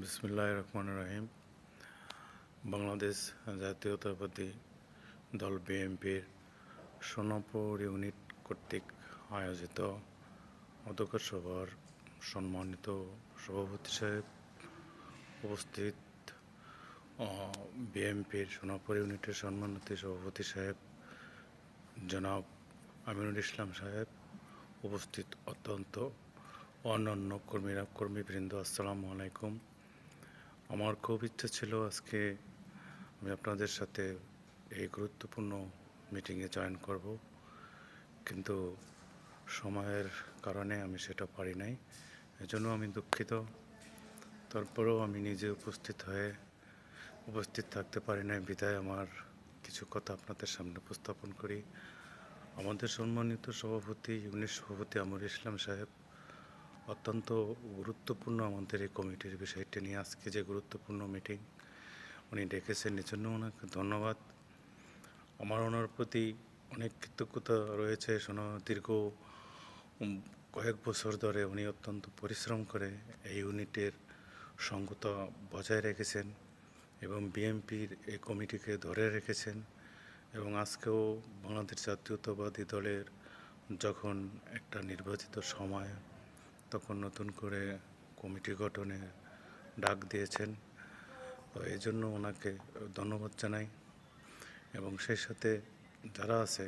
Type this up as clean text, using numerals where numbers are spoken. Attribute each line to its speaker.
Speaker 1: বিসমিল্লাহির রহমানির রহিম। বাংলাদেশ জাতীয়তাবাদী দল বিএনপির সোনাপুর ইউনিট কর্তৃক আয়োজিত অধ্যক্ষ সভার সম্মানিত সভাপতি সাহেব, উপস্থিত বিএনপির সোনাপুর ইউনিটের সম্মানিত সভাপতি সাহেব জনাব আমিনুল ইসলাম সাহেব, উপস্থিত অত্যন্ত অন্যান্য কর্মীবৃন্দ, আসসালামু আলাইকুম। আমার খুব ইচ্ছা ছিল আজকে আমি আপনাদের সাথে এই গুরুত্বপূর্ণ মিটিংয়ে জয়েন করব, কিন্তু সময়ের কারণে আমি সেটা পারি নাই। এজন্য আমি দুঃখিত। তারপরেও আমি নিজে উপস্থিত থাকতে পারি নাই বিধায় আমার কিছু কথা আপনাদের সামনে উপস্থাপন করি। আমাদের সম্মানিত ইউনিট সভাপতি আমিনুল ইসলাম সাহেব অত্যন্ত গুরুত্বপূর্ণ আমাদের এই কমিটির বিষয়টি নিয়ে আজকে যে গুরুত্বপূর্ণ মিটিং উনি ডেকেছেন, এর জন্য ওনাকে ধন্যবাদ। আমার ওনার প্রতি অনেক কৃতজ্ঞতা রয়েছে। দীর্ঘ কয়েক বছর ধরে উনি অত্যন্ত পরিশ্রম করে এই ইউনিটের সঙ্গতা বজায় রেখেছেন এবং বিএনপির এই কমিটিকে ধরে রেখেছেন। এবং আজকেও বাংলাদেশ জাতীয়তাবাদী দলের যখন একটা নির্বাচিত সময়, তখন নতুন করে কমিটি গঠনের ডাক দিয়েছেন। তো এই জন্য ওনাকে ধন্যবাদ জানাই এবং সেই সাথে যারা আছে